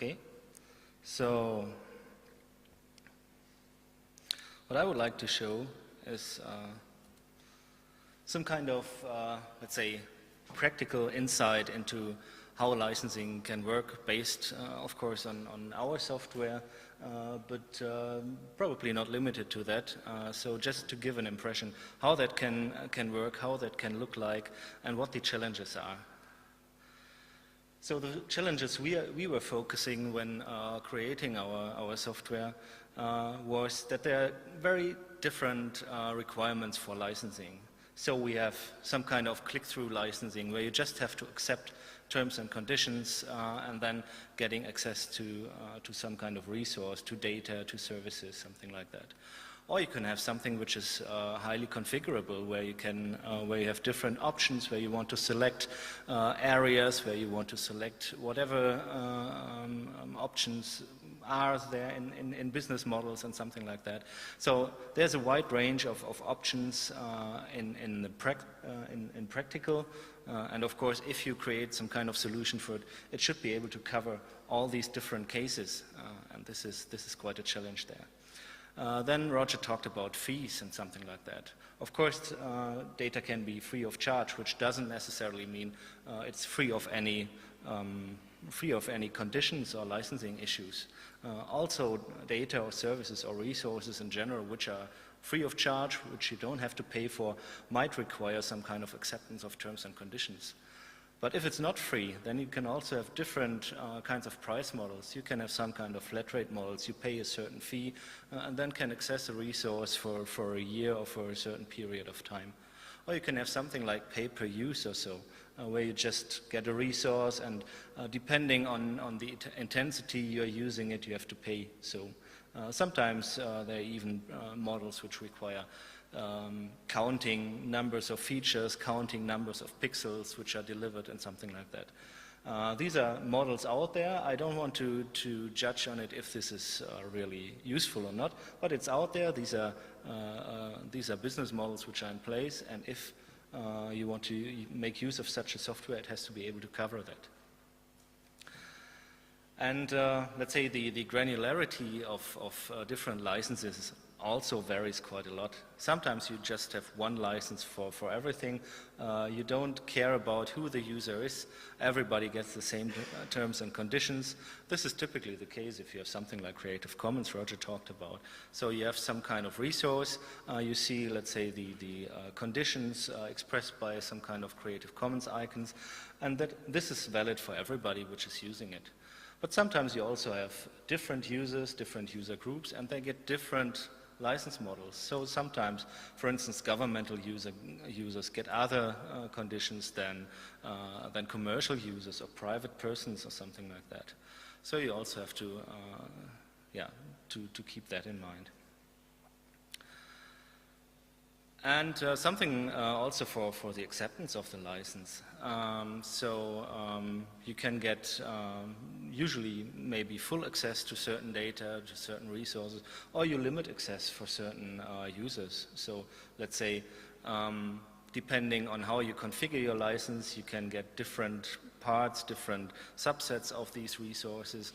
Okay, so what I would like to show is some kind of, let's say, practical insight into how licensing can work based, of course, on our software, but probably not limited to that. So just to give an impression how that can work, how that can look like, and what the challenges are. So the challenges we were focusing when creating our software was that there are very different requirements for licensing. So we have some kind of click-through licensing where you just have to accept terms and conditions and then getting access to some kind of resource, to data, to services, something like that. Or you can have something which is highly configurable, where you have different options, where you want to select areas, where you want to select whatever options are there in business models and something like that. So there's a wide range of options in practical, and of course, if you create some kind of solution for it, it should be able to cover all these different cases, and this is quite a challenge there. Then Roger talked about fees and something like that. Of course, data can be free of charge, which doesn't necessarily mean it's free of any conditions or licensing issues. Also, data or services or resources in general, which are free of charge, which you don't have to pay for, might require some kind of acceptance of terms and conditions. But if it's not free, then you can also have different kinds of price models. You can have some kind of flat rate models. You pay a certain fee and then can access a resource for a year or for a certain period of time. Or you can have something like pay per use or so, where you just get a resource and depending on the intensity you're using it, you have to pay. So sometimes there are even models which require counting numbers of features, counting numbers of pixels which are delivered and something like that. These are models out there. I don't want to judge on it if this is really useful or not, but it's out there. These are business models which are in place, and if you want to make use of such a software, it has to be able to cover that. And let's say the granularity of different licenses also varies quite a lot. Sometimes you just have one license for everything. You don't care about who the user is. Everybody gets the same terms and conditions. This is typically the case if you have something like Creative Commons Roger talked about. So you have some kind of resource. You see, let's say, the conditions expressed by some kind of Creative Commons icons, and that this is valid for everybody which is using it. But sometimes you also have different users, different user groups, and they get different license models. So sometimes, for instance, governmental users get other conditions than commercial users or private persons or something like that. So you also have to keep that in mind. And something also for the acceptance of the license. You can get usually maybe full access to certain data, to certain resources, or you limit access for certain users. So let's say, depending on how you configure your license, you can get different parts, different subsets of these resources.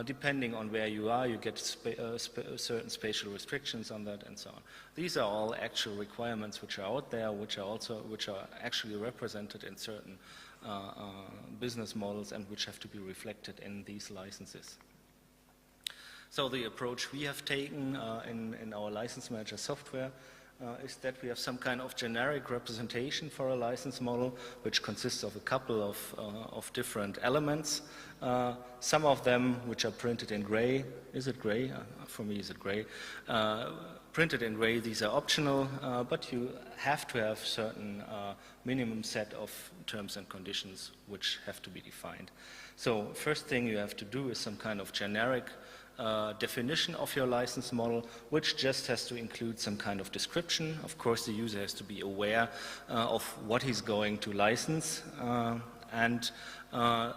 Depending on where you are, you get certain spatial restrictions on that and so on. These are all actual requirements which are out there, which are actually represented in certain business models and which have to be reflected in these licenses. So the approach we have taken in our License Manager software is that we have some kind of generic representation for a license model, which consists of a couple of different elements. Some of them which are printed in gray. Is it gray? For me, is it gray? Printed in gray, these are optional, but you have to have certain minimum set of terms and conditions which have to be defined. So first thing you have to do is some kind of generic definition of your license model, which just has to include some kind of description. Of course, the user has to be aware of what he's going to license and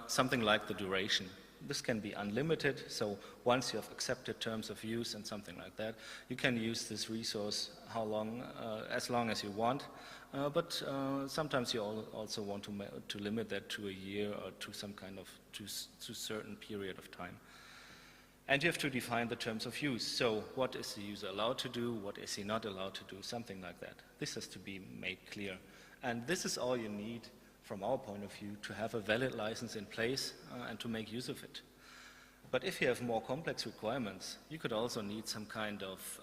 something like the duration. This can be unlimited, so once you have accepted terms of use and something like that, you can use this resource as long as you want, but sometimes you also want to limit that to a year or to some kind of, to certain period of time. And you have to define the terms of use. So what is the user allowed to do? What is he not allowed to do? Something like that. This has to be made clear. And this is all you need, from our point of view, to have a valid license in place and to make use of it. But if you have more complex requirements, you could also need some kind of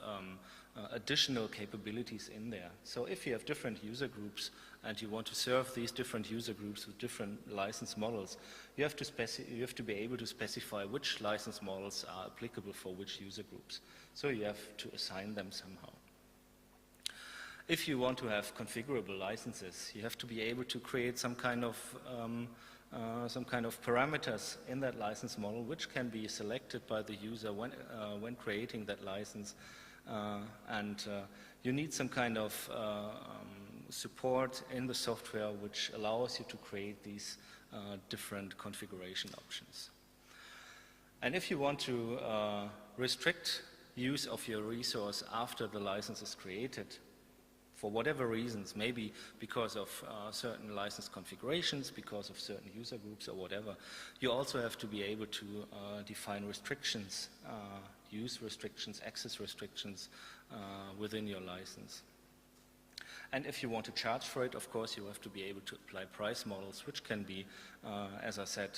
additional capabilities in there. So if you have different user groups and you want to serve these different user groups with different license models, you have to be able to specify which license models are applicable for which user groups. So you have to assign them somehow. If you want to have configurable licenses, you have to be able to create some kind of parameters in that license model which can be selected by the user when creating that license. You need some kind of support in the software which allows you to create these different configuration options. And if you want to restrict use of your resource after the license is created, for whatever reasons, maybe because of certain license configurations, because of certain user groups or whatever, you also have to be able to define restrictions, use restrictions, access restrictions within your license. And if you want to charge for it, of course, you have to be able to apply price models, which can be, as I said,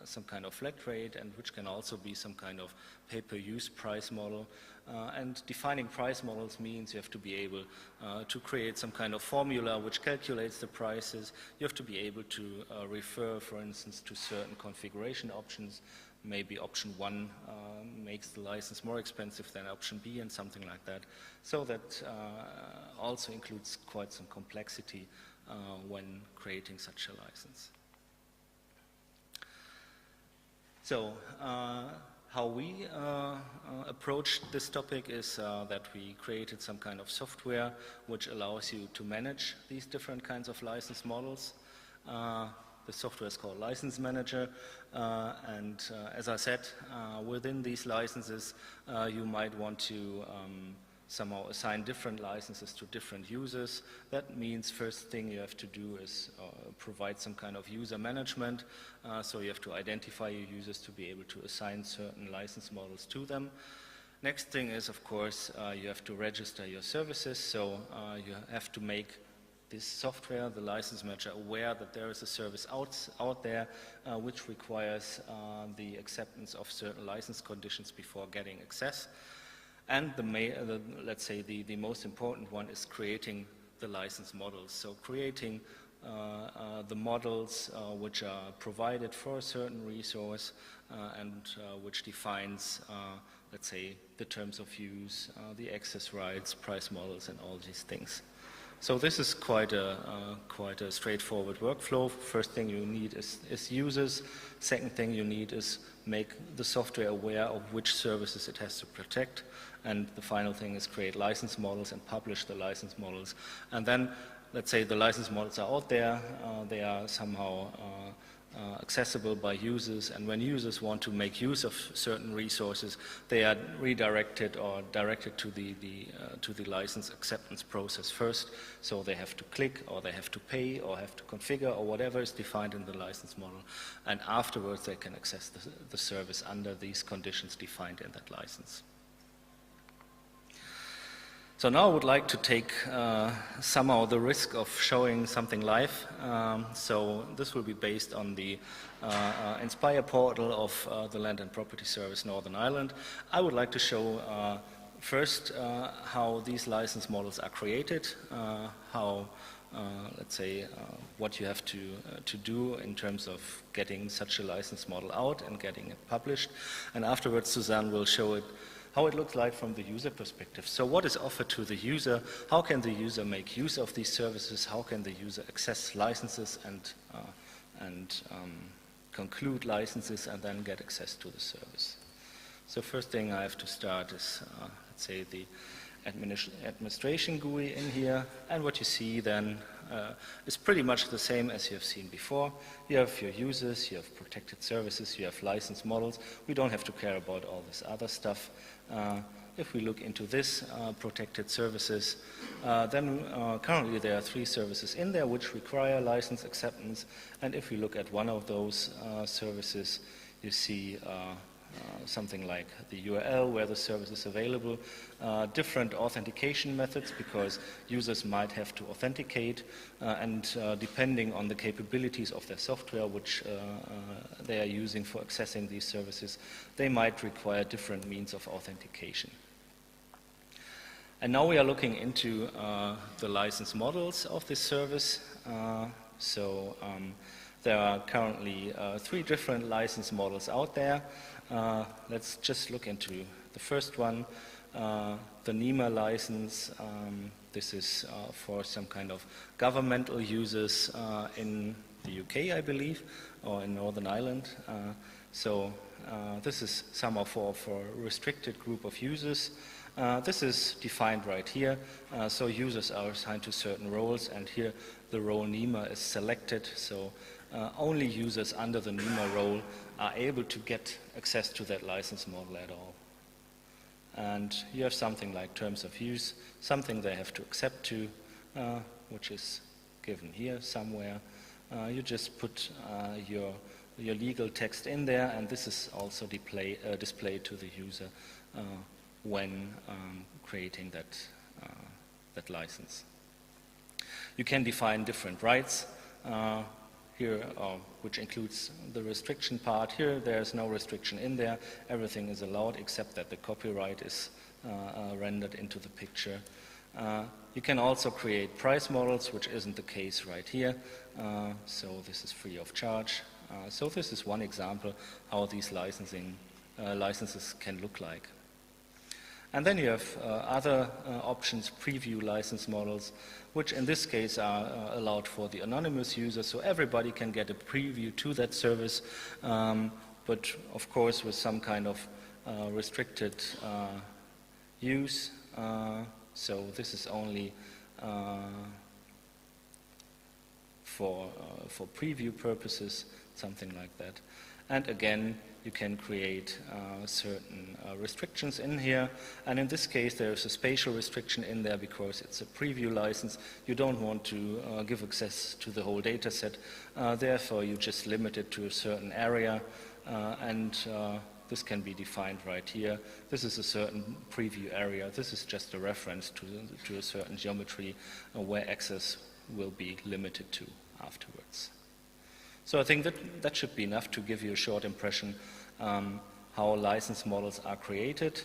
some kind of flat rate, and which can also be some kind of pay-per-use price model. And defining price models means you have to be able to create some kind of formula which calculates the prices. You have to be able to refer, for instance, to certain configuration options. Maybe option 1 makes the license more expensive than option B and something like that. So that also includes quite some complexity when creating such a license. So how we approached this topic is that we created some kind of software which allows you to manage these different kinds of license models. The software is called License Manager, and as I said, within these licenses you might want to somehow assign different licenses to different users. That means first thing you have to do is provide some kind of user management, so you have to identify your users to be able to assign certain license models to them. Next thing is, of course, you have to register your services, so you have to make this software, the License Manager, aware that there is a service out there which requires the acceptance of certain license conditions before getting access. And let's say the most important one is creating the license models. So creating the models which are provided for a certain resource and which defines, let's say, the terms of use, the access rights, price models, and all these things. So this is quite a straightforward workflow. First thing you need is users. Second thing you need is make the software aware of which services it has to protect. And the final thing is create license models and publish the license models. And then, let's say the license models are out there, they are somehow accessible by users, and when users want to make use of certain resources, they are redirected or directed to the license acceptance process first. So they have to click, or they have to pay, or have to configure, or whatever is defined in the license model, and afterwards they can access the service under these conditions defined in that license. So now I would like to take somehow the risk of showing something live. So this will be based on the Inspire portal of the Land and Property Service Northern Ireland. I would like to show first how these license models are created, how let's say what you have to do in terms of getting such a license model out and getting it published. And afterwards Suzanne will show it how it looks like from the user perspective. So what is offered to the user? How can the user make use of these services? How can the user access licenses and conclude licenses and then get access to the service? So first thing I have to start is, let's say, the administration GUI in here. And what you see then is pretty much the same as you have seen before. You have your users, you have protected services, you have license models. We don't have to care about all this other stuff. If we look into this protected services, then currently there are 3 services in there which require license acceptance. And if we look at one of those services, you see something like the URL where the service is available, different authentication methods because users might have to authenticate and depending on the capabilities of their software which they are using for accessing these services, they might require different means of authentication. And now we are looking into the license models of this service. There are currently 3 different license models out there. Let's just look into the first one, the NEMA license. This is for some kind of governmental users in the UK, I believe, or in Northern Ireland. This is somehow for a restricted group of users. This is defined right here. So users are assigned to certain roles, and here the role NEMA is selected. So only users under the NEMA role are able to get access to that license model at all. And you have something like terms of use, something they have to accept to, which is given here somewhere. You just put your legal text in there, and this is also displayed to the user when creating that license. You can define different rights here, which includes the restriction part. Here there's no restriction in there. Everything is allowed except that the copyright is rendered into the picture. You can also create price models, which isn't the case right here. So this is free of charge. So this is one example how these licenses can look like. And then you have other options, preview license models, which in this case are allowed for the anonymous user, so everybody can get a preview to that service, but of course with some kind of restricted use. So this is only for preview purposes, something like that. And again, you can create certain restrictions in here. And in this case, there is a spatial restriction in there because it's a preview license. You don't want to give access to the whole data set. Therefore, you just limit it to a certain area. And this can be defined right here. This is a certain preview area. This is just a reference to a certain geometry where access will be limited to afterwards. So I think that should be enough to give you a short impression how license models are created.